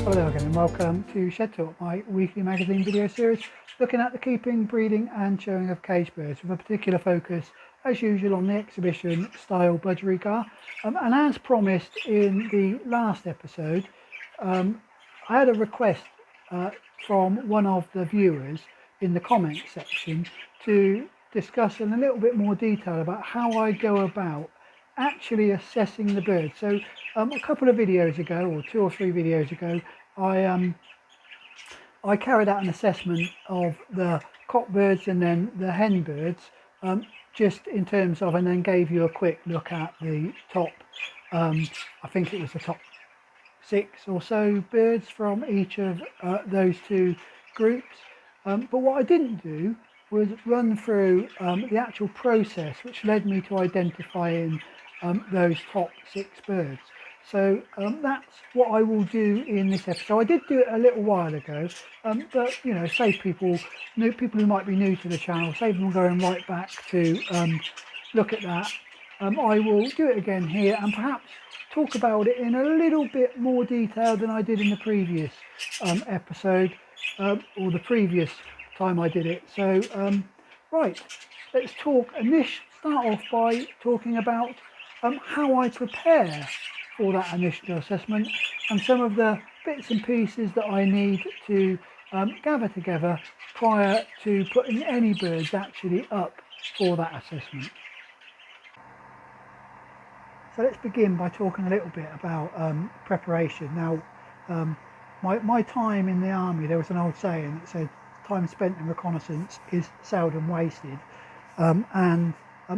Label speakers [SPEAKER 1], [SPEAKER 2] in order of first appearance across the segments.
[SPEAKER 1] Hello again and welcome to Shed Talk, my weekly magazine video series looking at the keeping, breeding and showing of cage birds with a particular focus as usual on the exhibition style budgerigar. And as promised in the last episode, I had a request from one of the viewers in the comment section to discuss in a little bit more detail about how I go about actually assessing the bird. So a couple of videos ago, or 2 or 3 videos ago, I carried out an assessment of the cock birds and then the hen birds, just in terms of, and then gave you a quick look at the top, I think it was the top 6 or so birds from each of those 2 groups. But what I didn't do was run through the actual process which led me to identifying those top 6 birds. So that's what I will do in this episode. I did do it a little while ago, but you know, save people who might be new to the channel, save them going right back to look at that. I will do it again here and perhaps talk about it in a little bit more detail than I did in the previous episode, or the previous time I did it. So right, let's talk and start off by talking about how I prepare for that initial assessment and some of the bits and pieces that I need to gather together prior to putting any birds actually up for that assessment. So let's begin by talking a little bit about preparation. Now, my time in the army, there was an old saying that said time spent in reconnaissance is seldom wasted, and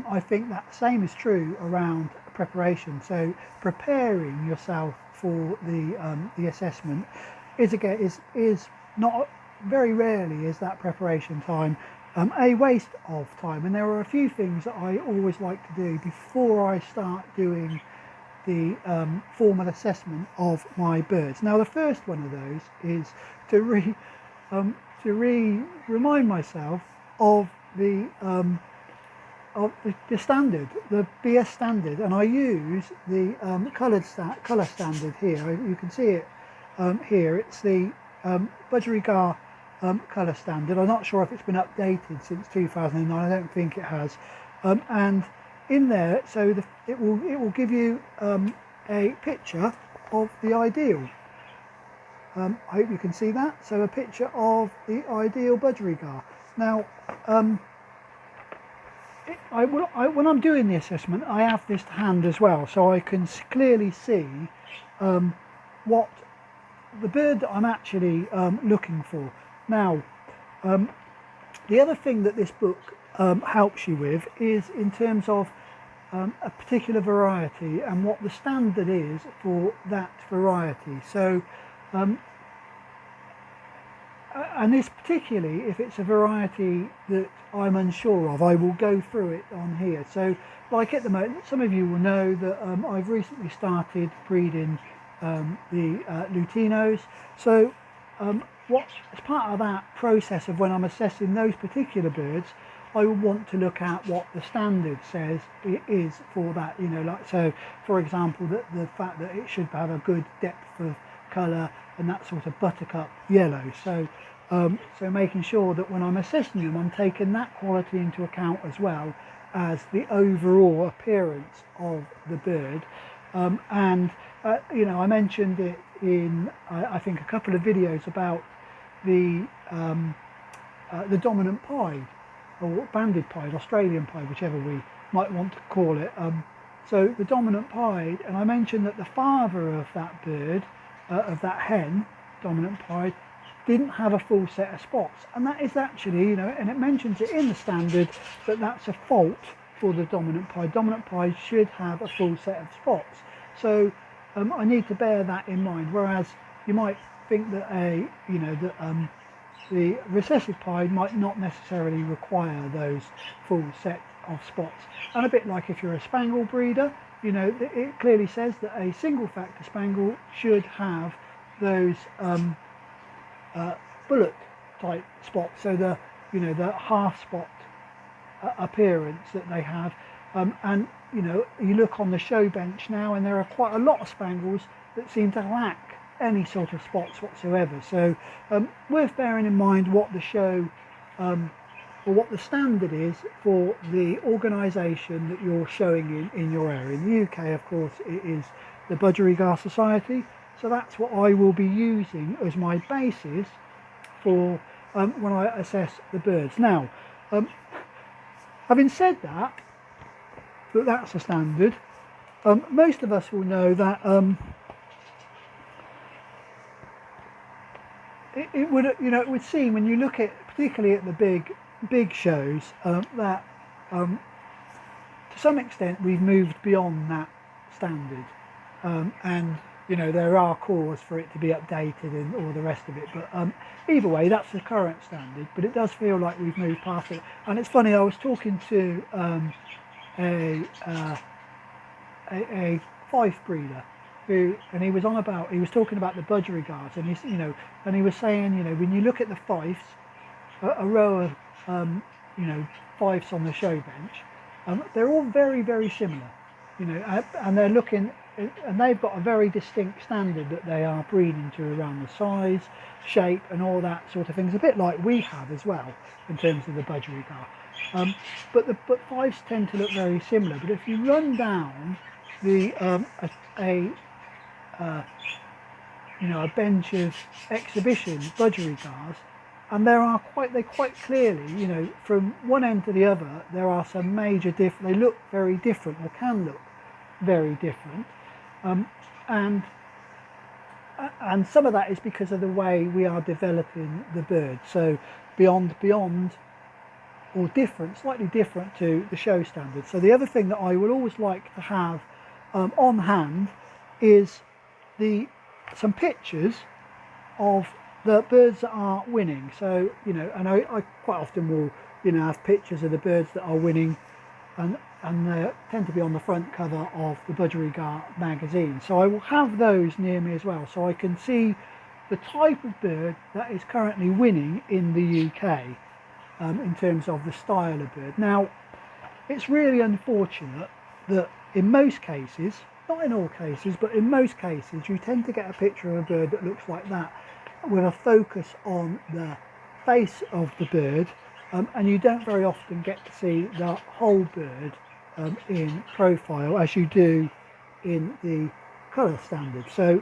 [SPEAKER 1] I think that same is true around preparation. So preparing yourself for the assessment is not, very rarely is that preparation time a waste of time. And there are a few things that I always like to do before I start doing the formal assessment of my birds. Now, the first one of those is to remind myself of the standard, the BS standard, and I use the colour standard here. You can see it here. It's the Budgerigar colour standard. I'm not sure if it's been updated since 2009. I don't think it has. And in there, so it will give you a picture of the ideal. I hope you can see that. So a picture of the ideal Budgerigar. Now, when I'm doing the assessment, I have this to hand as well, so I can clearly see what the bird that I'm actually looking for. Now, the other thing that this book helps you with is in terms of a particular variety and what the standard is for that variety. So, and this particularly, if it's a variety that I'm unsure of, I will go through it on here. So like at the moment, some of you will know that I've recently started breeding the Lutinos. So as part of that process of when I'm assessing those particular birds, I will want to look at what the standard says it is for that, you know, like, so for example, the fact that it should have a good depth of colour and that sort of buttercup yellow. So so making sure that when I'm assessing them, I'm taking that quality into account as well as the overall appearance of the bird. And you know, I mentioned it in I think a couple of videos about the dominant pied or banded pied, Australian pied, whichever we might want to call it. So the dominant pied, and I mentioned that the father of that bird, of that hen, dominant pied, didn't have a full set of spots, and that is actually, you know, and it mentions it in the standard that that's a fault for the dominant pied. Dominant pied should have a full set of spots. So I need to bear that in mind. Whereas you might think that the recessive pied might not necessarily require those full set of spots. And a bit like if you're a spangle breeder, you know, it clearly says that a single factor spangle should have those bullet type spots, so the half spot appearance that they have. And you know, you look on the show bench now and there are quite a lot of spangles that seem to lack any sort of spots whatsoever. So worth bearing in mind what the show or what the standard is for the organisation that you're showing in your area. In the UK, of course, it is the Budgerigar Society, so that's what I will be using as my basis for when I assess the birds. Now, having said that, that's a standard, most of us will know that it would, it would seem when you look at, particularly at the big shows, that to some extent we've moved beyond that standard, and there are calls for it to be updated and all the rest of it, but either way that's the current standard, but it does feel like we've moved past it. And it's funny, I was talking to a Fife breeder and he was talking about the Budgerigars, and and he was saying, when you look at the Fifes, a row of Fifes on the show bench, they're all very, very similar, and they're looking, and they've got a very distinct standard that they are breeding to around the size, shape, and all that sort of things, a bit like we have as well in terms of the Budgerigar. But Fifes tend to look very similar. But if you run down the a bench of exhibition Budgerigars, and they quite clearly, from one end to the other, there are some major they look very different, or can look very different, and some of that is because of the way we are developing the bird. So beyond or different, slightly different to the show standard. So the other thing that I will always like to have on hand is some pictures of the birds that are winning. So and I quite often will have pictures of the birds that are winning, and they tend to be on the front cover of the Budgerigar magazine. So I will have those near me as well, so I can see the type of bird that is currently winning in the UK, in terms of the style of bird. Now, it's really unfortunate that in most cases, not in all cases, but in most cases, you tend to get a picture of a bird that looks like that, with a focus on the face of the bird, and you don't very often get to see the whole bird in profile as you do in the colour standard. So,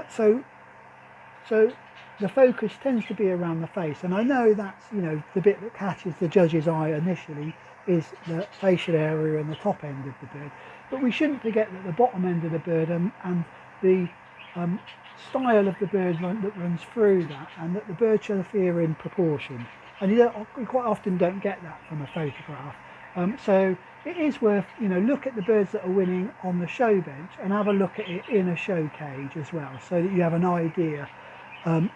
[SPEAKER 1] so the focus tends to be around the face, and I know that's the bit that catches the judge's eye initially is the facial area and the top end of the bird, but we shouldn't forget that the bottom end of the bird and the style of the bird that runs through that, and that the bird should appear in proportion, and you quite often don't get that from a photograph. So it is worth look at the birds that are winning on the show bench and have a look at it in a show cage as well, so that you have an idea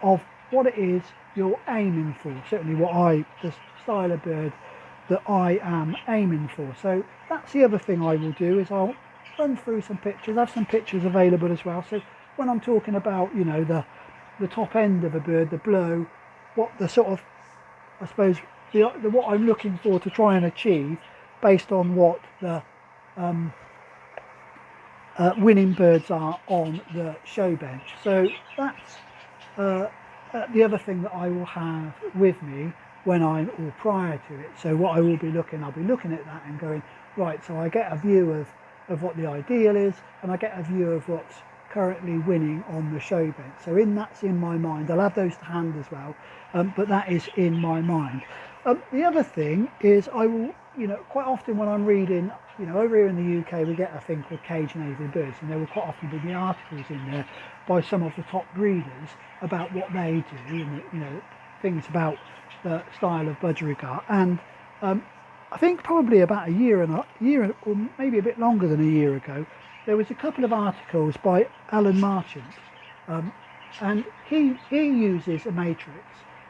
[SPEAKER 1] of what it is you're aiming for, certainly the style of bird that I am aiming for. So that's the other thing I will do, is I'll run through some pictures. I have some pictures available as well, so when I'm talking about the top end of a bird, the blow, what the sort of, I suppose, what I'm looking for to try and achieve based on what the winning birds are on the show bench. So that's the other thing that I will have with me when I'm, or prior to it. So what I will be looking, I'll be looking at that and going, right, so I get a view of what the ideal is, and I get a view of what's currently winning on the show bench. So that's in my mind. I'll have those to hand as well, but that is in my mind. The other thing is I will, quite often when I'm reading, over here in the UK we get a thing called Cage Native Birds, and there will quite often be the articles in there by some of the top breeders about what they do, and things about the style of Budgerigar. And I think probably about a year or maybe a bit longer than a year ago, there was a couple of articles by Alan Marchant, and he uses a matrix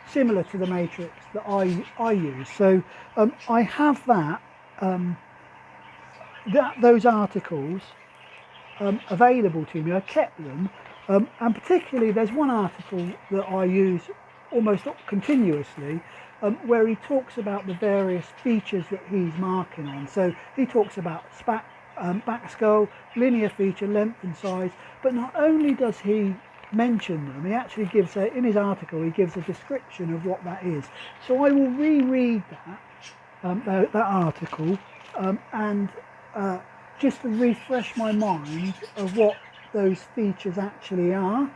[SPEAKER 1] similar to the matrix that I use. So I have those articles available to me. I kept them, and particularly there's one article that I use almost continuously, where he talks about the various features that he's marking on. So he talks about back skull, linear feature, length and size. But not only does he mention them, he actually gives in his article, he gives a description of what that is. So I will reread that article and just to refresh my mind of what those features actually are,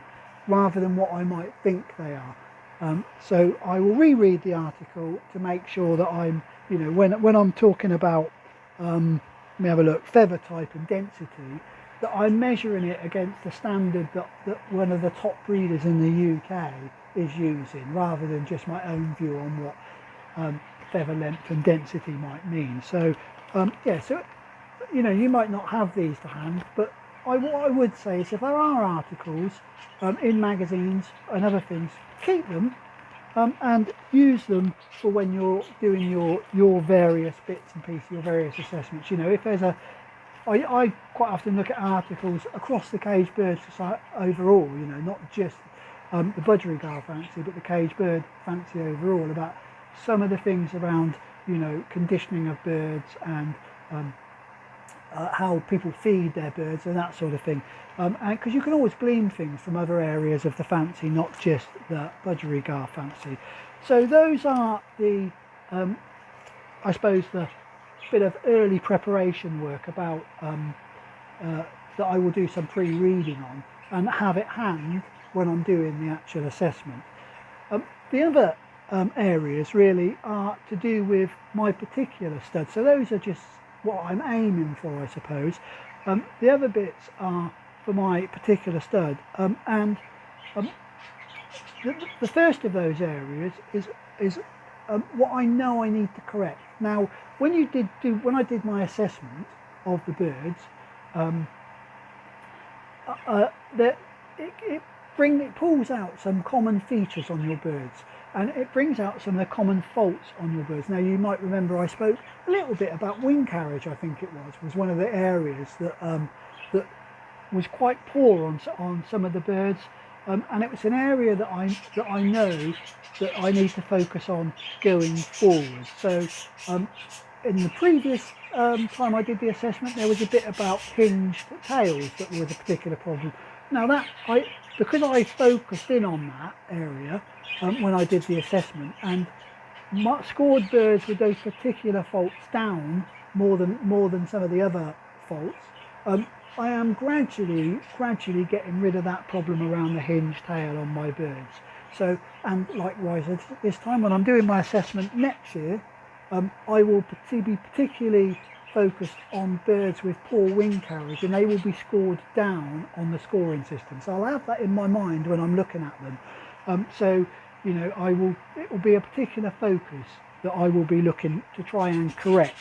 [SPEAKER 1] rather than what I might think they are. So I will reread the article to make sure that I'm, when I'm talking about, let me have a look, feather type and density, that I'm measuring it against the standard that one of the top breeders in the UK is using, rather than just my own view on what feather length and density might mean. So yeah, so you might not have these to hand, but what I would say is if there are articles in magazines and other things, keep them and use them for when you're doing your various bits and pieces, your various assessments. If there's I quite often look at articles across the caged bird society overall, not just the budgerigar fancy, but the caged bird fancy overall, about some of the things around, conditioning of birds and how people feed their birds and that sort of thing. And because you can always glean things from other areas of the fancy, not just the budgerigar fancy. So those are the, I suppose, the bit of early preparation work about that I will do some pre-reading on and have it hand when I'm doing the actual assessment. The other areas really are to do with my particular stud, so those are just what I'm aiming for, I suppose. The other bits are for my particular stud, and the first of those areas is what I know I need to correct. Now, when I did my assessment of the birds, it pulls out some common features on your birds, and it brings out some of the common faults on your birds. Now, you might remember I spoke a little bit about wing carriage. I think it was one of the areas that that was quite poor on some of the birds. And it was an area that I know that I need to focus on going forward. So in the previous time I did the assessment, there was a bit about hinged tails that was a particular problem. Now because I focused in on that area when I did the assessment and scored birds with those particular faults down more than some of the other faults, I am gradually getting rid of that problem around the hinged tail on my birds. So, and likewise this time when I'm doing my assessment next year, I will be particularly focused on birds with poor wing carriage, and they will be scored down on the scoring system. So I'll have that in my mind when I'm looking at them. So, it will be a particular focus that I will be looking to try and correct.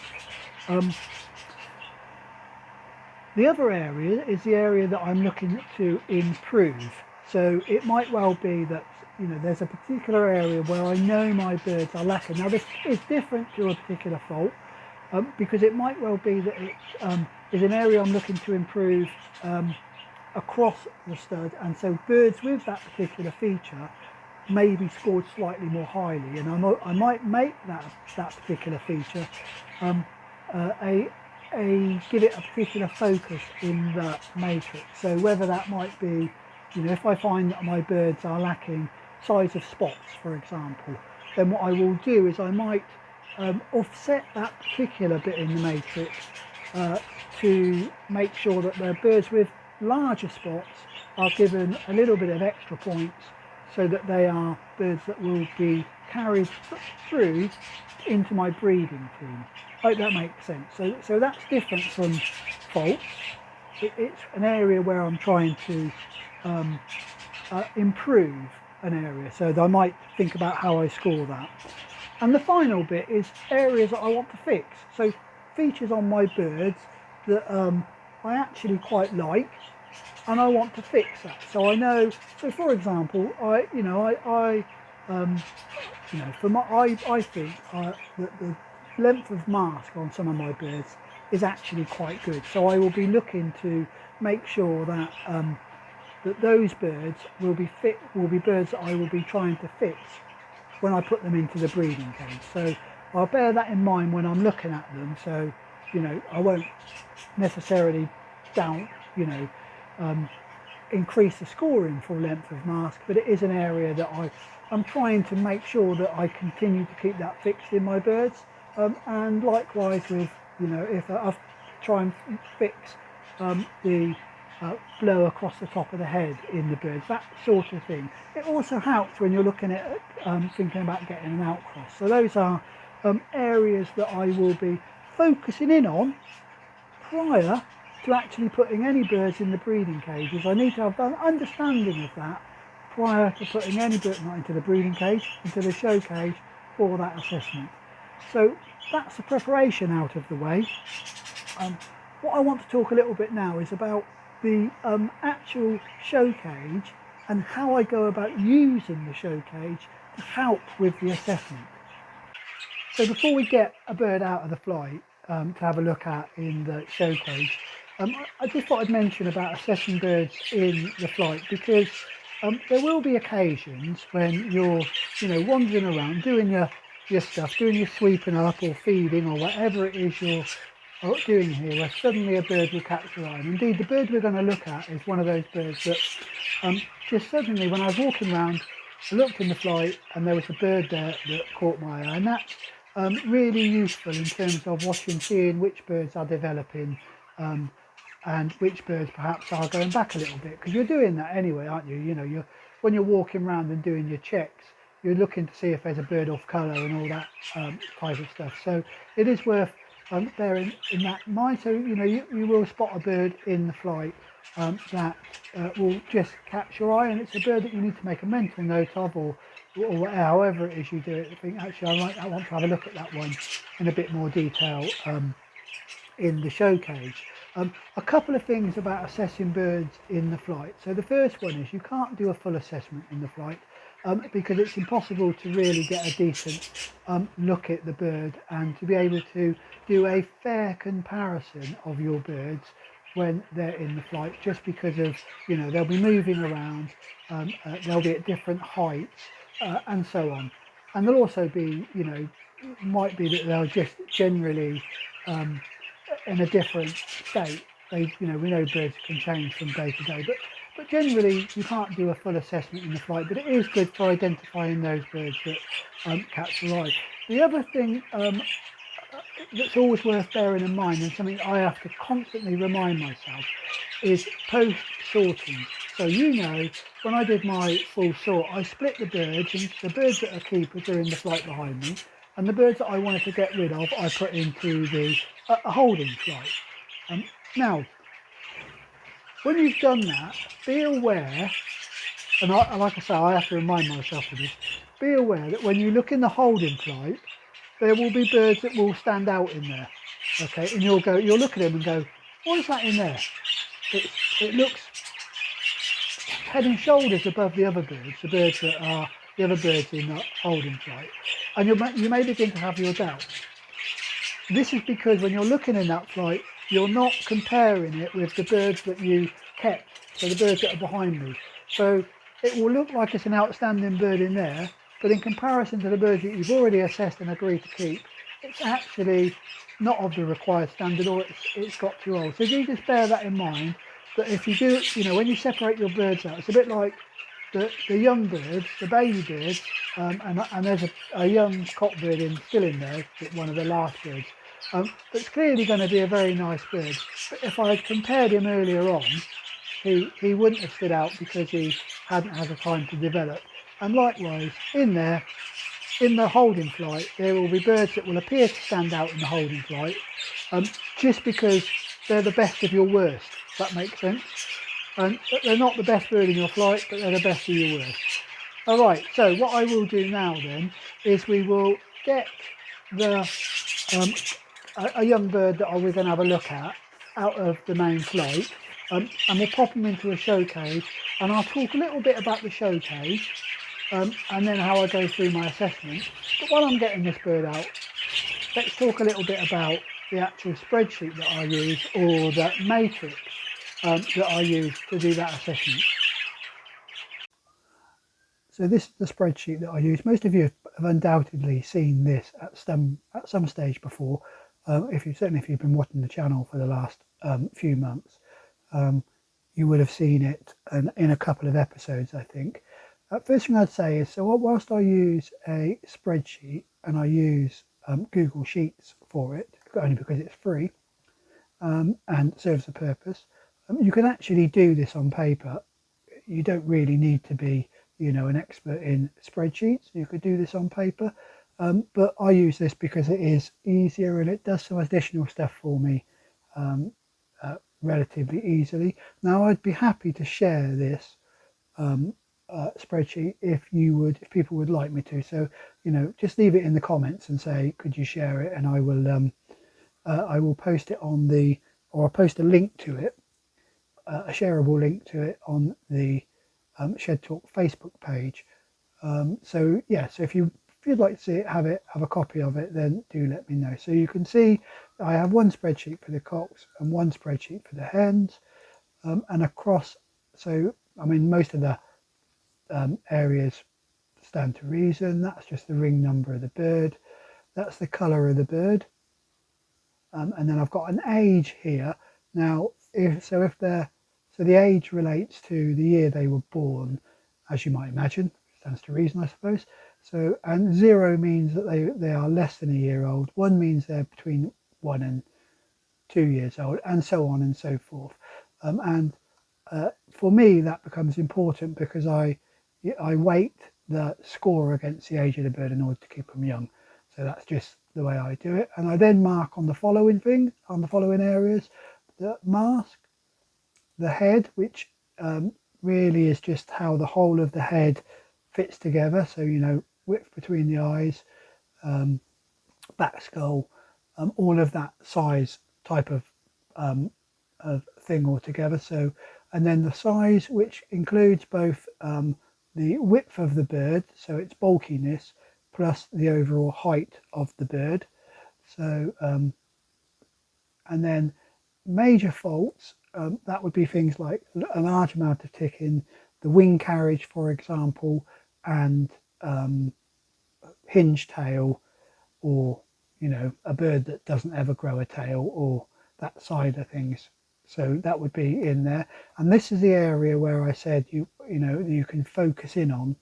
[SPEAKER 1] The other area is the area that I'm looking to improve. So it might well be that there's a particular area where I know my birds are lacking. Now this is different to a particular fault because it might well be that it is an area I'm looking to improve across the stud, and so birds with that particular feature may be scored slightly more highly, and I might make that particular feature give it a particular focus in the matrix. So whether that might be, if I find that my birds are lacking size of spots, for example, then what I will do is I might offset that particular bit in the matrix to make sure that the birds with larger spots are given a little bit of extra points, so that they are birds that will be carried through into my breeding team. I hope that makes sense. So that's different from faults. It's an area where I'm trying to improve an area, so I might think about how I score that. And the final bit is areas that I want to fix. So features on my birds that I actually quite like, and I want to fix that. So I know. So for example, I think that the length of mask on some of my birds is actually quite good. So I will be looking to make sure that that those birds will be birds that I will be trying to fix when I put them into the breeding cage. So I'll bear that in mind when I'm looking at them. So I won't necessarily increase the scoring for length of mask, but it is an area that I'm trying to make sure that I continue to keep that fixed in my birds. And likewise with, if I try and fix the blow across the top of the head in the birds, that sort of thing. It also helps when you're looking at thinking about getting an outcross. So those are areas that I will be focusing in on prior to actually putting any birds in the breeding cages. I need to have an understanding of that prior to putting any bird, not into the breeding cage, into the show cage for that assessment. So that's the preparation out of the way. What I want to talk a little bit now is about the actual show cage and how I go about using the show cage to help with the assessment. So before we get a bird out of the flight to have a look at in the show cage, I just thought I'd mention about assessing birds in the flight, because there will be occasions when you're wandering around doing your stuff, doing your sweeping up or feeding or whatever it is you're doing here, where suddenly a bird will catch your eye. And indeed, the bird we're going to look at is one of those birds that just suddenly, when I was walking around, I looked in the flight and there was a bird there that caught my eye. And that's really useful in terms of seeing which birds are developing and which birds perhaps are going back a little bit, because you're doing that anyway, aren't you? When you're walking around and doing your checks, you're looking to see if there's a bird off colour and all that type of stuff. So it is worth bearing in that mind. So you will spot a bird in the flight that will just catch your eye, and it's a bird that you need to make a mental note of, or however it is you do it. I think actually I want to have a look at that one in a bit more detail in the show cage. A couple of things about assessing birds in the flight. So the first one is you can't do a full assessment in the flight because it's impossible to really get a decent look at the bird and to be able to do a fair comparison of your birds when they're in the flight, just because of they'll be moving around, they'll be at different heights and so on, and they'll also be might be that they'll just generally in a different state. We know birds can change from day to day, but generally you can't do a full assessment in the flight, but it is good for identifying those birds that catch your eye. The other thing that's always worth bearing in mind, and something I have to constantly remind myself, is post-sorting. So when I did my full sort, I split the birds, and the birds that are keepers are in the flight behind me, and the birds that I wanted to get rid of I put into the holding flight. Now, when you've done that, be aware, and like I say, I have to remind myself of this, be aware that when you look in the holding flight, there will be birds that will stand out in there, okay? And you'll look at them and go, what is that in there? It looks head and shoulders above the other birds, the other birds in the holding flight. And you may begin to have your doubts. This is because when you're looking in that flight, you're not comparing it with the birds that you kept, so the birds that are behind me. So it will look like it's an outstanding bird in there, but in comparison to the birds that you've already assessed and agreed to keep, it's actually not of the required standard, or it's got too old. So you just bear that in mind, that if you do, when you separate your birds out, it's a bit like the young birds, the baby birds, and there's a young cock bird still in there, one of the last birds. That's clearly going to be a very nice bird. But if I had compared him earlier on, he wouldn't have stood out because he hadn't had the time to develop. And likewise, in the holding flight, there will be birds that will appear to stand out in the holding flight just because they're the best of your worst, if that makes sense. And they're not the best bird in your flight, but they're the best of your worst. All right, so what I will do now then is we will get a young bird that we're going to have a look at out of the main flight, and we'll pop them into a show cage, and I'll talk a little bit about the show cage and then how I go through my assessment. But while I'm getting this bird out, let's talk a little bit about the actual spreadsheet that I use, or that matrix that I use to do that assessment. So this is the spreadsheet that I use. Most of you have undoubtedly seen this at some stage before. certainly if you've been watching the channel for the last few months, you would have seen it in a couple of episodes, I think. First thing I'd say is, so whilst I use a spreadsheet and I use Google Sheets for it, only because it's free and serves a purpose, you can actually do this on paper. You don't really need to be, an expert in spreadsheets. You could do this on paper, but I use this because it is easier and it does some additional stuff for me relatively easily. Now, I'd be happy to share this spreadsheet if people would like me to. So, just leave it in the comments and say, could you share it? And I will post it or I'll post a link to it, a shareable link to it on the Shed Talk Facebook page. So if you'd like to see it, have a copy of it, then do let me know. So you can see I have one spreadsheet for the cocks and one spreadsheet for the hens, and across. So I mean, most of the areas stand to reason. That's just the ring number of the bird. That's the colour of the bird, and then I've got an age here. Now, the age relates to the year they were born, as you might imagine. Stands to reason, I suppose. So, and 0 means that they are less than a year old. 1 means they're between 1 and 2 years old, and so on and so forth. For me, that becomes important because I weight the score against the age of the bird in order to keep them young. So that's just the way I do it. And I then mark on the following areas: the mask, the head, which really is just how the whole of the head fits together. So, width between the eyes, back skull, all of that size type of thing altogether. So, and then the size, which includes both the width of the bird, so its bulkiness, plus the overall height of the bird. So, and then major faults, that would be things like a large amount of ticking, the wing carriage, for example, and hinge tail, or a bird that doesn't ever grow a tail, or that side of things. So that would be in there. And this is the area where I said you can focus in on.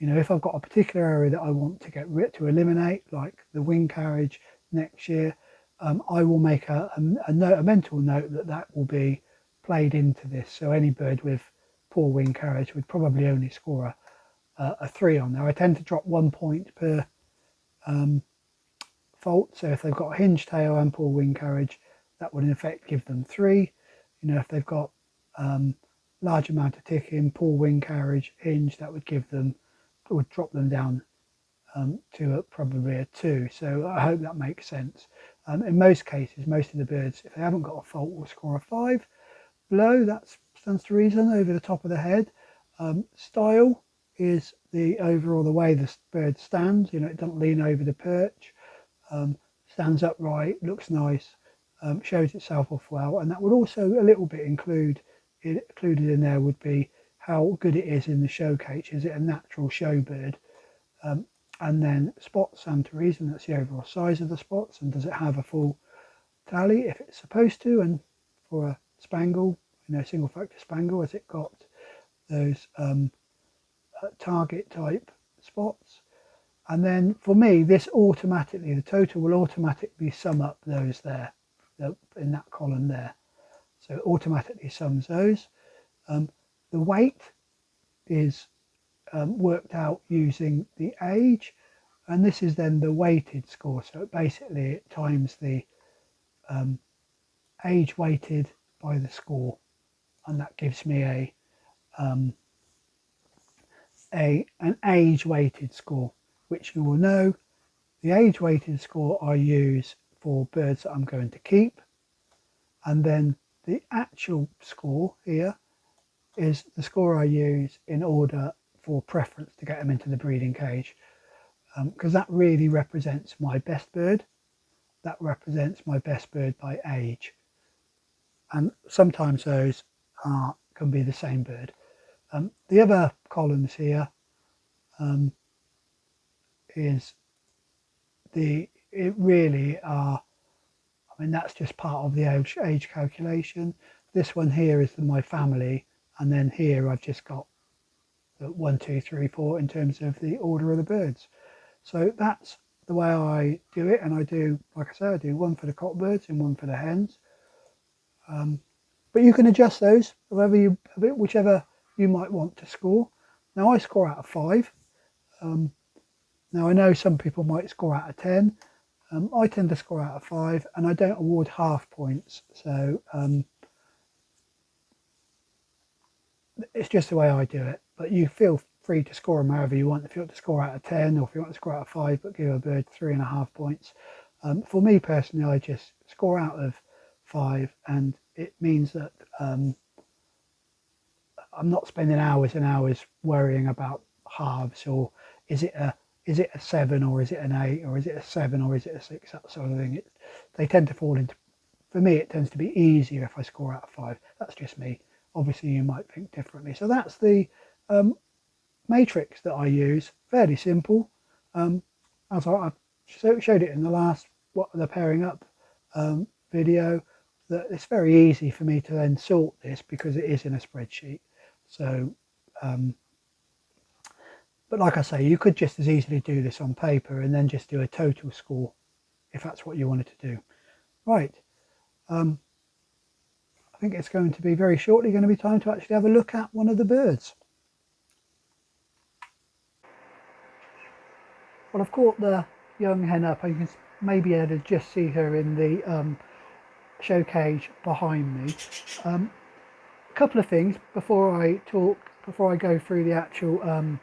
[SPEAKER 1] If I've got a particular area that I want to eliminate, like the wing carriage next year, I will make a mental note that will be played into this. So any bird with poor wing carriage would probably only score a 3 on there. I tend to drop 1 point per fault. So if they've got a hinge tail and poor wing carriage, that would in effect give them 3. If they've got large amount of ticking, poor wing carriage, hinge, that would drop them down to probably a 2. So I hope that makes sense. In most cases, most of the birds, if they haven't got a fault, will score a 5. Blow, that stands to reason, over the top of the head. Style is the way the bird stands. It doesn't lean over the perch, stands upright, looks nice, shows itself off well. And that would also a little bit included in there would be how good it is in the show cage. Is it a natural show bird? And then spots stand to reason. That's the overall size of the spots, and does it have a full tally if it's supposed to? And for a spangle, single factor spangle, has it got those target type spots? And then for me, the total will automatically sum up those there in that column there. So it automatically sums those. The weight is worked out using the age, and this is then the weighted score. So basically it times the age weighted by the score, and that gives me an age weighted score, which you will know the age weighted score I use for birds that I'm going to keep, and then the actual score here is the score I use in order for preference to get them into the breeding cage, because that really represents my best bird. That represents my best bird by age, and sometimes those can be the same bird. The other columns here is the it really are, I mean, that's just part of the age calculation. This one here is my family, and then here I've just got the 1, 2, 3, 4 in terms of the order of the birds. So that's the way I do it, and I do, like I say, I do one for the cockbirds and one for the hens. But you can adjust those whichever you might want to score. Now I score out of 5. Now I know some people might score out of 10. I tend to score out of 5, and I don't award half points. So it's just the way I do it. But you feel free to score them however you want. If you want to score out of 10, or if you want to score out of 5, but give a bird 3.5 points. For me personally, I just score out of 5, and it means that I'm not spending hours and hours worrying about halves, or is it a 7, or is it an 8, or is it a 7, or is it a 6, that sort of thing. They tend to fall into, for me it tends to be easier if I score out of 5. That's just me. Obviously you might think differently. So that's the matrix that I use. Fairly simple. As I showed it in the last the pairing up video, that it's very easy for me to then sort this because it is in a spreadsheet. So but like I say, you could just as easily do this on paper and then just do a total score if that's what you wanted to do. Right, I think it's going to be very shortly going to be time to actually have a look at one of the birds. Well, I've caught the young hen up, and you can maybe able to just see her in the show cage behind me. A couple of things before I go through the actual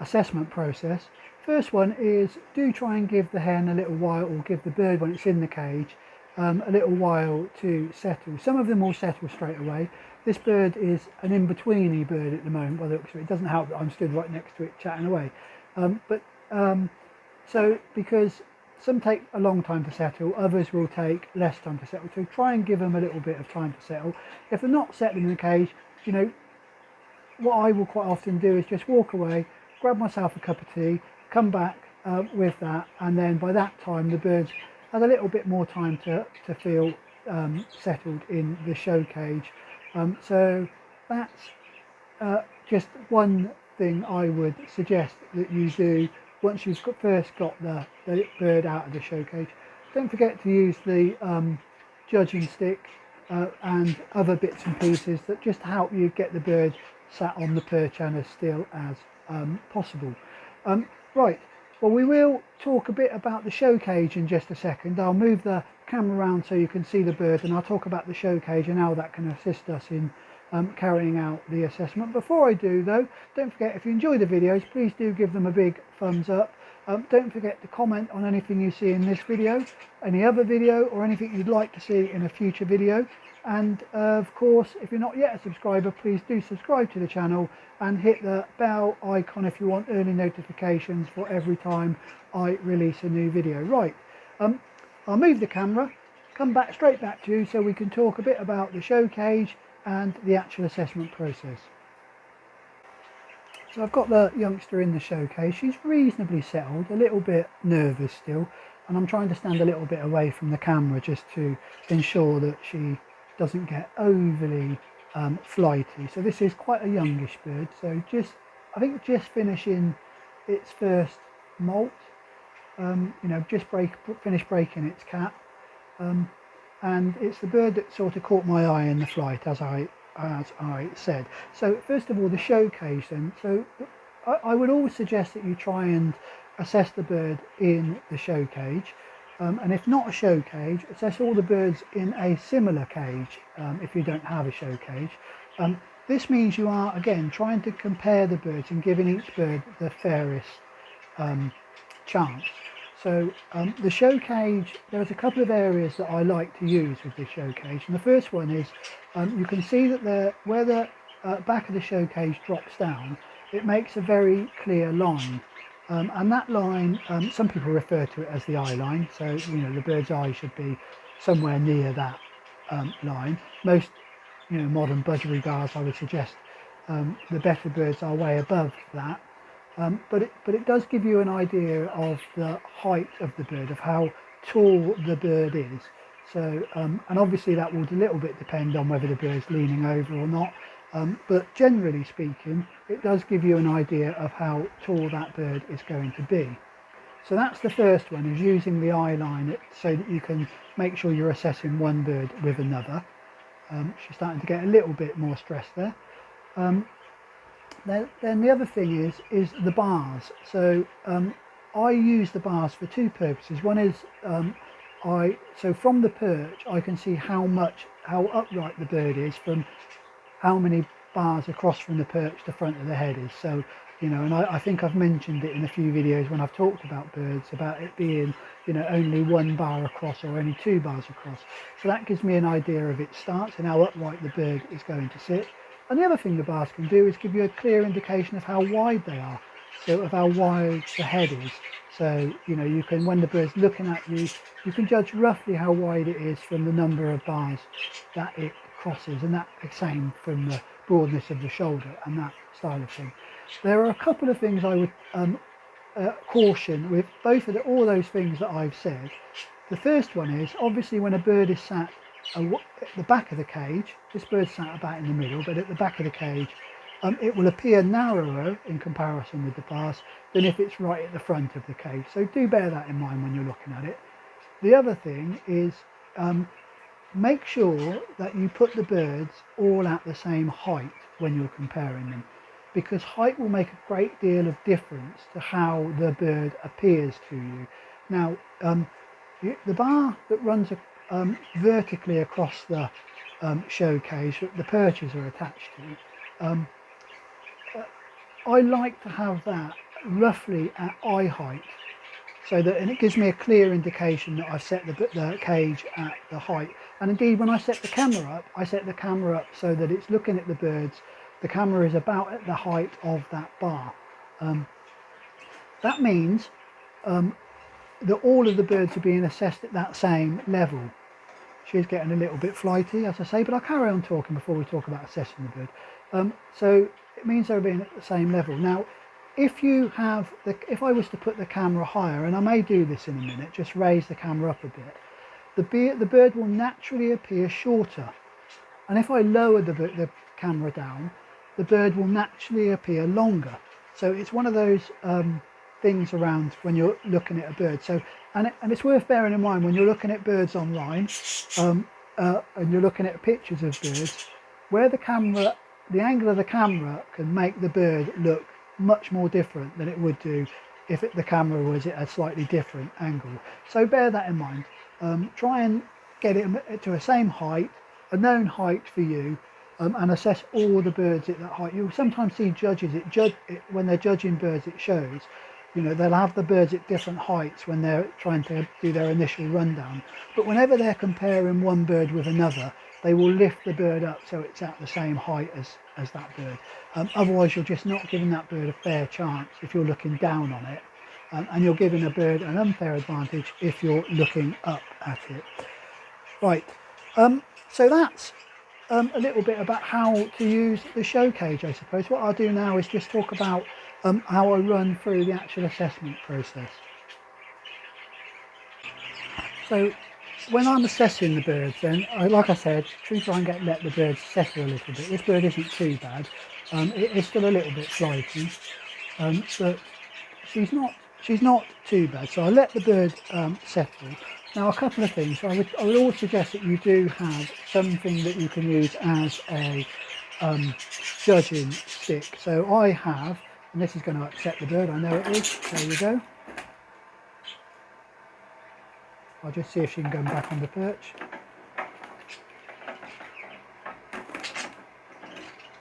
[SPEAKER 1] assessment process. First one is, do try and give the hen a little while, or give the bird when it's in the cage a little while to settle. Some of them will settle straight away. This bird is an in-betweeny bird at the moment by the looks of it. It doesn't help that I'm stood right next to it chatting away. So because some take a long time to settle, others will take less time to settle. So try and give them a little bit of time to settle. If they're not settling in the cage, you know, what I will quite often do is just walk away, grab myself a cup of tea, come back with that, and then by that time the birds had a little bit more time to feel settled in the show cage. So that's just one thing I would suggest that you do once you've first got the bird out of the show cage. Don't forget to use the judging stick and other bits and pieces that just help you get the bird sat on the perch and as still as possible. Right, well, we will talk a bit about the show cage in just a second. I'll move the camera around so you can see the bird, and I'll talk about the show cage and how that can assist us in carrying out the assessment. Before I do though, don't forget, if you enjoy the videos, please do give them a big thumbs up. Don't forget to comment on anything you see in this video, any other video, or anything you'd like to see in a future video. And of course, if you're not yet a subscriber, please do subscribe to the channel and hit the bell icon if you want early notifications for every time I release a new video. Right, I'll move the camera, come straight back to you so we can talk a bit about the show cage and the actual assessment process. So I've got the youngster in the show cage. She's reasonably settled, a little bit nervous still, and I'm trying to stand a little bit away from the camera just to ensure that she doesn't get overly flighty. So this is quite a youngish bird, so I think just finishing its first molt, you know, just finished breaking its cap, and it's the bird that sort of caught my eye in the flight, as I said. So first of all, the show cage then. So I would always suggest that you try and assess the bird in the show cage. And if not a show cage, assess all the birds in a similar cage if you don't have a show cage. This means you are, again, trying to compare the birds and giving each bird the fairest chance. So the show cage, there's a couple of areas that I like to use with the show cage. And the first one is, you can see that where the back of the show cage drops down, it makes a very clear line. And that line, some people refer to it as the eye line, so you know the bird's eye should be somewhere near that line. Most modern budgerigars, I would suggest the better birds are way above that. but it does give you an idea of the height of the bird, of how tall the bird is. So and obviously that will a little bit depend on whether the bird's leaning over or not, but generally speaking it does give you an idea of how tall that bird is going to be. So that's the first one, is using the eye line so that you can make sure you're assessing one bird with another. She's starting to get a little bit more stress there. Then the other thing is the bars. So I use the bars for two purposes. One is so from the perch I can see how upright the bird is from how many bars across from the perch the front of the head is. So and I think I've mentioned it in a few videos when I've talked about birds, about it being only one bar across or only two bars across. So that gives me an idea of its stance and how upright the bird is going to sit. And the other thing the bars can do is give you a clear indication of how wide they are, so of how wide the head is. So you can, when the bird's looking at you, you can judge roughly how wide it is from the number of bars that it crosses, and that the same from the broadness of the shoulder and that style of thing. There are a couple of things I would caution with all those things that I've said. The first one is, obviously when a bird is sat at the back of the cage, this bird's sat about in the middle, but at the back of the cage, it will appear narrower in comparison with the bars than if it's right at the front of the cage. So do bear that in mind when you're looking at it. The other thing is, make sure that you put the birds all at the same height when you're comparing them, because height will make a great deal of difference to how the bird appears to you. Now, the bar that runs vertically across the show cage that the perches are attached to, I like to have that roughly at eye height, so that, and it gives me a clear indication that I've set the cage at the height. And indeed, when I set the camera up, I set the camera up so that it's looking at the birds. The camera is about at the height of that bar. That means that all of the birds are being assessed at that same level. She's getting a little bit flighty, as I say, but I'll carry on talking before we talk about assessing the bird. So it means they're being at the same level. Now, if I was to put the camera higher, and I may do this in a minute, just raise the camera up a bit, the bird will naturally appear shorter. And if I lower the camera down, the bird will naturally appear longer. So it's one of those things around when you're looking at a bird. So and it's worth bearing in mind when you're looking at birds online, and you're looking at pictures of birds, where the angle of the camera can make the bird look much more different than it would do if the camera was at a slightly different angle. So bear that in mind. Try and get it to the same height, a known height for you, and assess all the birds at that height. You'll sometimes see judges when they're judging birds at shows. They'll have the birds at different heights when they're trying to do their initial rundown. But whenever they're comparing one bird with another, they will lift the bird up so it's at the same height as that bird. Otherwise, you're just not giving that bird a fair chance if you're looking down on it, and you're giving a bird an unfair advantage if you're looking up at it. Right, so that's a little bit about how to use the show cage, I suppose. What I'll do now is just talk about how I run through the actual assessment process. So when I'm assessing the birds, then, like I said, try and let the birds settle a little bit. This bird isn't too bad. It is still a little bit flighty, but she's not too bad. So I let the bird settle. Now, a couple of things. I would always suggest that you do have something that you can use as a judging stick. So I have, and this is going to upset the bird, I know it is. There you go. I'll just see if she can go back on the perch.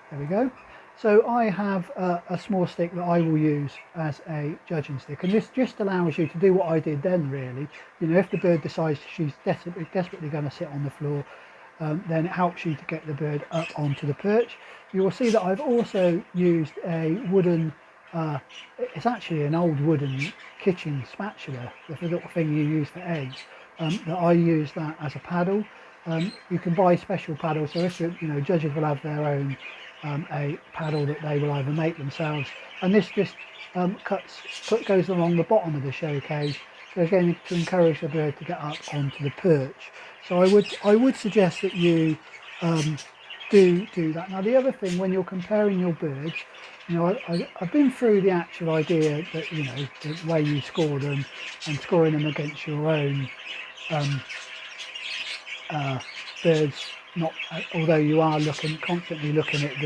[SPEAKER 1] There we go. So I have a small stick that I will use as a judging stick, and this just allows you to do what I did then, really. If the bird decides she's desperately going to sit on the floor, then it helps you to get the bird up onto the perch. You will see that I've also used a wooden, it's actually an old wooden kitchen spatula, the little thing you use for eggs, that I use that as a paddle. You can buy special paddles, so if judges will have their own a paddle that they will either make themselves, and this just goes along the bottom of the show cage, so again to encourage the bird to get up onto the perch. So I would suggest that you do that. Now the other thing, when you're comparing your birds, you know, I've been through the actual idea that, you know, the way you score them and scoring them against your own birds, not although you are constantly looking at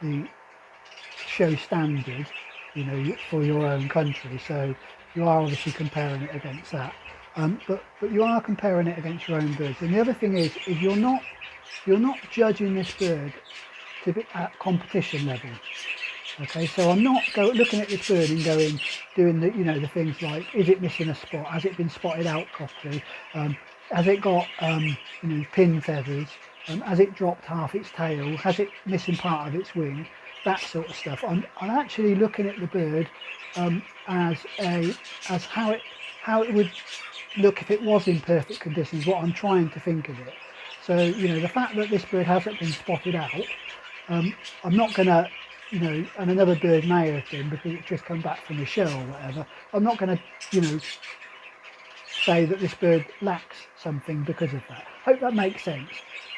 [SPEAKER 1] the show standard, you know, for your own country. So you are obviously comparing it against that, but you are comparing it against your own birds. And the other thing is you're not judging this bird to be at competition level. Okay, so I'm not looking at this bird and doing the, you know, the things like, is it missing a spot? Has it been spotted out properly? Has it got you know, pin feathers? Has it dropped half its tail? Has it missing part of its wing? That sort of stuff. I'm actually looking at the bird as how it would look if it was in perfect conditions. What I'm trying to think of it. So, you know, the fact that this bird hasn't been spotted out, I'm not going to, you know, and another bird may have been because it's just come back from the show or whatever. I'm not going to, you know, say that this bird lacks something because of that. Hope that makes sense.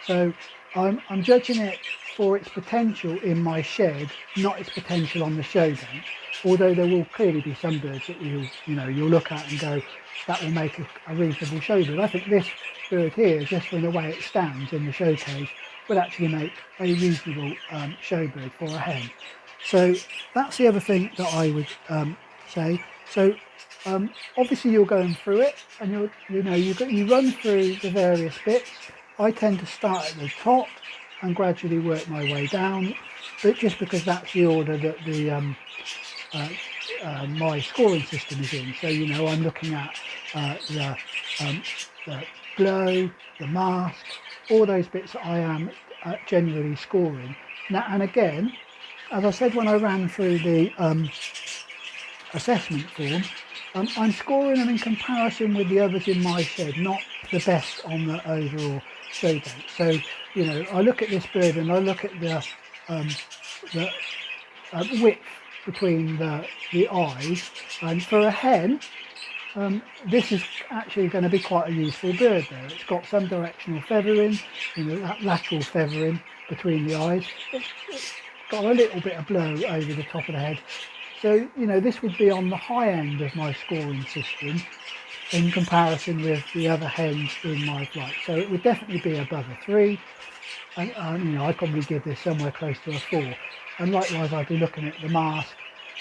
[SPEAKER 1] So I'm judging it for its potential in my shed, not its potential on the show bench. Although there will clearly be some birds that you'll look at and go, that will make a reasonable show bird. I think this bird here, just from the way it stands in the show cage, would actually make a reasonable show bird for a hen. So that's the other thing that I would say. So obviously you're going through it, and you run through the various bits. I tend to start at the top and gradually work my way down, but just because that's the order that the my scoring system is in. So, you know, I'm looking at the blow, the mask, all those bits that I am generally scoring. Now, and again, as I said when I ran through the assessment form, I'm scoring them in comparison with the others in my shed, not the best on the overall show bench. So, you know, I look at this bird and I look at the width between the eyes, and for a hen, this is actually going to be quite a useful bird there. It's got some directional feathering, you know, that lateral feathering between the eyes. It's got a little bit of blow over the top of the head. So, you know, this would be on the high end of my scoring system in comparison with the other hens in my flight. So it would definitely be above a 3. And you know, I'd probably give this somewhere close to a 4. And likewise, I'd be looking at the mask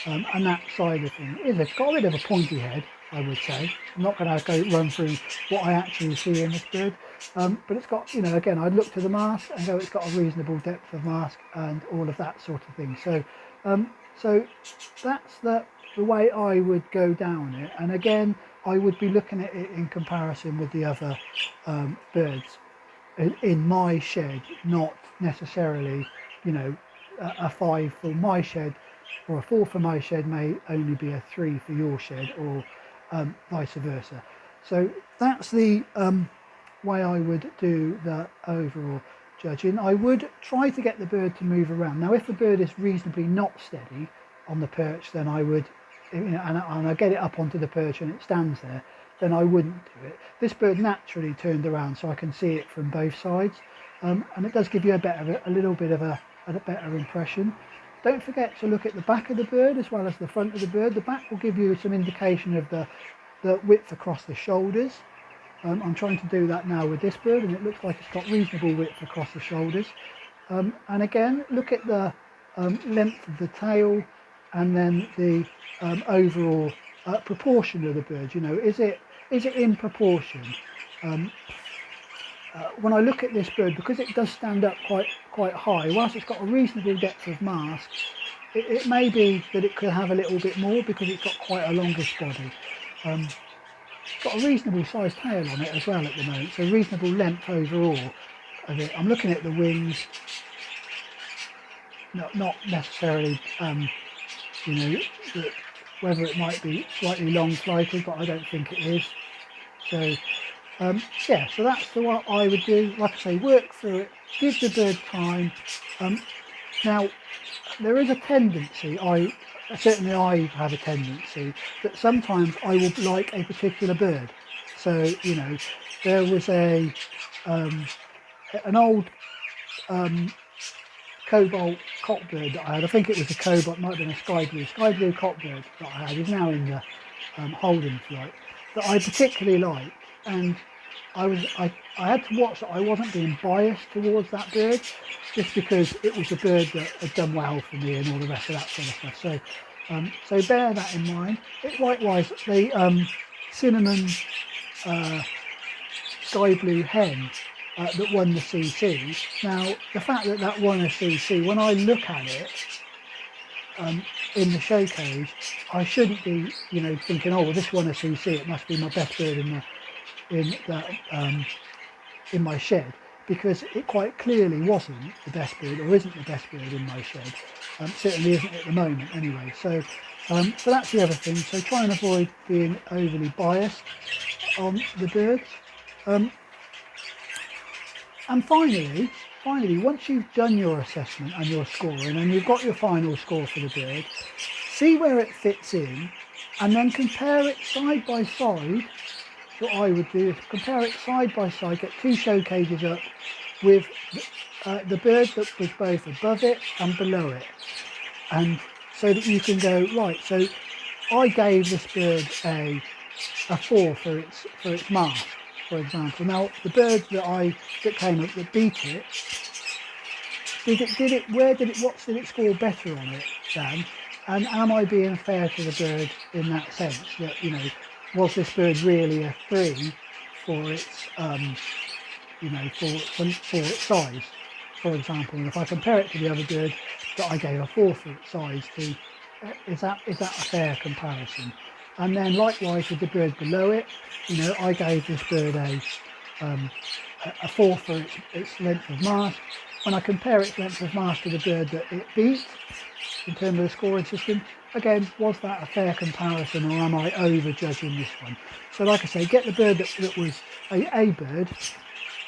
[SPEAKER 1] and that side of things. It's got a bit of a pointy head, I would say. I'm not going to run through what I actually see in this bird, but it's got, you know, again, I'd look to the mask and go, it's got a reasonable depth of mask and all of that sort of thing. So, so that's the way I would go down it. And again, I would be looking at it in comparison with the other birds in my shed, not necessarily, you know, a 5 for my shed or a 4 for my shed may only be a 3 for your shed, or vice versa. So that's the way I would do the overall judging. I would try to get the bird to move around. Now, if the bird is reasonably not steady on the perch, then I would, you know, and I get it up onto the perch and it stands there, then I wouldn't do it. This bird naturally turned around, so I can see it from both sides, and it does give you a little bit of a better impression. Don't forget to look at the back of the bird as well as the front of the bird. The back will give you some indication of the width across the shoulders. I'm trying to do that now with this bird, and it looks like it's got reasonable width across the shoulders. And again, look at the length of the tail, and then the overall proportion of the bird. You know, is it in proportion? When I look at this bird, because it does stand up quite high, whilst it's got a reasonable depth of mask, it may be that it could have a little bit more because it's got quite a longish body. It's got a reasonable sized tail on it as well at the moment, so reasonable length overall of it. I'm looking at the wings, not necessarily, you know, whether it might be slightly long flighted, but I don't think it is. So Yeah, so that's what I would do. Like I say, work through it, give the bird time. Now, there is a tendency, certainly I have a tendency, that sometimes I will like a particular bird. So, you know, there was an old cobalt cockbird that I had. I think it was a cobalt, might have been a sky blue cockbird that I had. He's now in the holding flight, that I particularly liked, and I had to watch that I wasn't being biased towards that bird, just because it was a bird that had done well for me and all the rest of that sort of stuff. So bear that in mind. Likewise, the cinnamon sky blue hen that won the CC. Now, the fact that that won a CC, when I look at it in the showcase, I shouldn't be, you know, thinking, oh, well, this won a CC, it must be my best bird in my shed, because it quite clearly wasn't the best bird, or isn't the best bird in my shed. Certainly isn't at the moment, anyway. So that's the other thing. So try and avoid being overly biased on the birds. And finally, once you've done your assessment and your scoring, and you've got your final score for the bird, see where it fits in, and then compare it side by side. What I would do is compare it side by side, get two show cages up with the bird that was both above it and below it, and so that you can go, right, so I gave this bird a 4 for its mask, for example. Now the bird that came up that beat it, what did it score better on it, Dan? And am I being fair to the bird in that sense, that, you know, was this bird really a 3 for its you know, for its size, for example? And if I compare it to the other bird that I gave a 4 for its size to, is that a fair comparison? And then likewise with the bird below it, you know, I gave this bird a 4 for its length of mast. When I compare its length of mast to the bird that it beat in terms of the scoring system, again, was that a fair comparison, or am I over judging this one? So like I say, get the bird that was a bird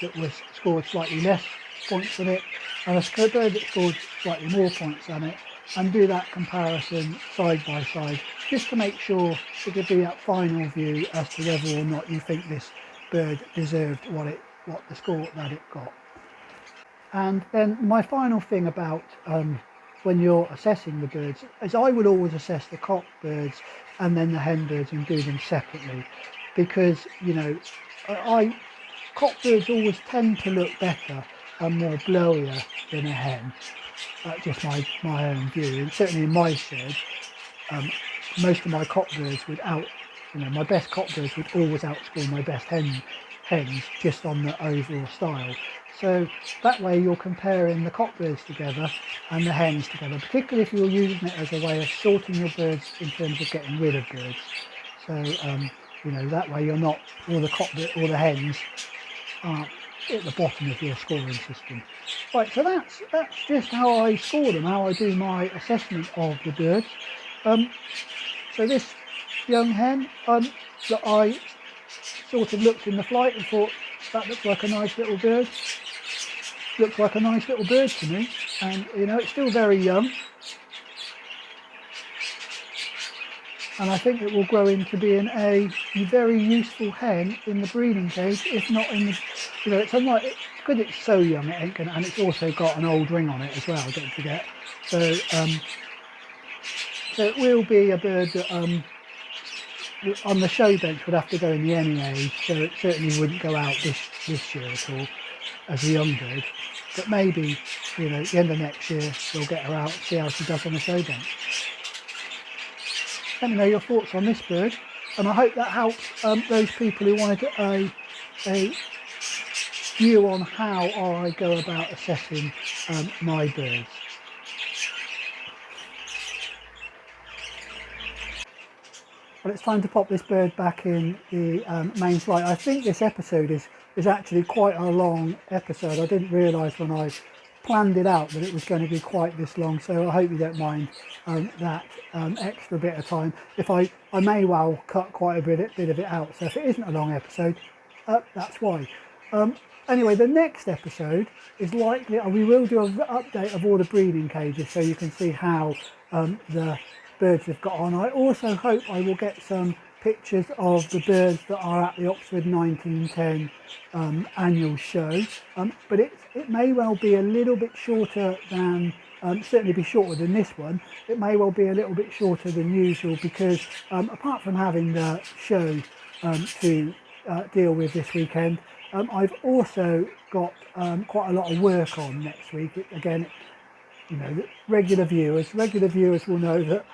[SPEAKER 1] that was scored slightly less points than it, and a bird that scored slightly more points than it, and do that comparison side by side, just to make sure to give you that final view as to whether or not you think this bird deserved what the score that it got. And then my final thing about when you're assessing the birds is I would always assess the cock birds and then the hen birds and do them separately, because, you know, cock birds always tend to look better and more blowier than a hen. That's just my own view. And certainly in my shed, most of my cock birds my best cock birds would always outscore my best hens just on the overall style. So that way you're comparing the cock birds together and the hens together, particularly if you're using it as a way of sorting your birds in terms of getting rid of birds. So you know, that way you're not, all the hens are at the bottom of your scoring system. Right, so that's just how I score them, how I do my assessment of the birds. So this young hen that I sort of looked in the flight and thought, that looks like a nice little bird. Looks like a nice little bird to me, and you know, it's still very young, and I think it will grow into being a very useful hen in the breeding cage, if not in the, you know, it's unlike, because it's so young, it ain't gonna, and it's also got an old ring on it as well, don't forget. So it will be a bird that on the show bench would have to go in the NEA, so it certainly wouldn't go out this year at all as a young bird. But maybe, you know, at the end of next year we'll get her out, see how she does on the show bench. Let me know your thoughts on this bird, and I hope that helps those people who wanted a view on how I go about assessing my birds. Well, it's time to pop this bird back in the main flight. I think this episode is actually quite a long episode. I didn't realise when I planned it out that it was going to be quite this long, so I hope you don't mind that extra bit of time. If I may well cut quite a bit of it out, so if it isn't a long episode, that's why. Anyway, the next episode is likely, we will do an update of all the breeding cages so you can see how the birds have got on. I also hope I will get some pictures of the birds that are at the Oxford 1910 annual show, but it may well be a little bit shorter than, certainly be shorter than this one. It may well be a little bit shorter than usual because apart from having the show to deal with this weekend, I've also got quite a lot of work on next week. Again, you know, regular viewers will know that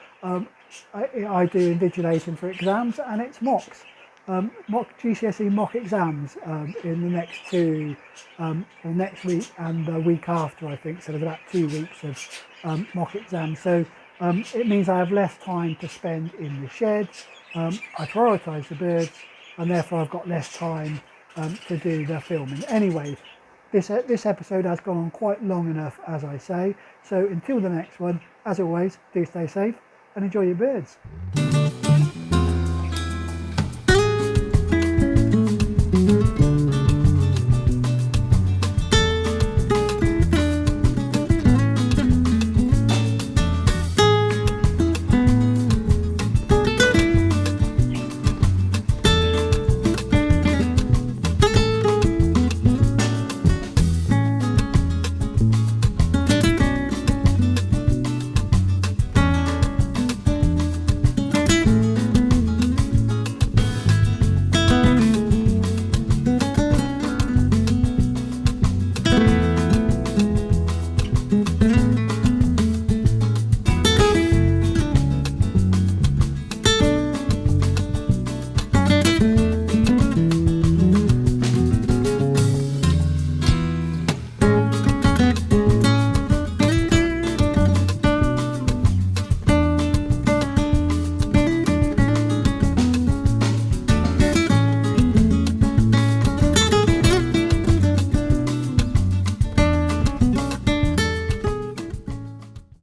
[SPEAKER 1] I do invigilating for exams, and it's mocks, GCSE mock exams in the next two, or next week and the week after, I think. So there's about 2 weeks of mock exams. So it means I have less time to spend in the shed. I prioritise the birds, and therefore I've got less time to do the filming. Anyway, this episode has gone on quite long enough, as I say. So until the next one, as always, do stay safe and enjoy your birds.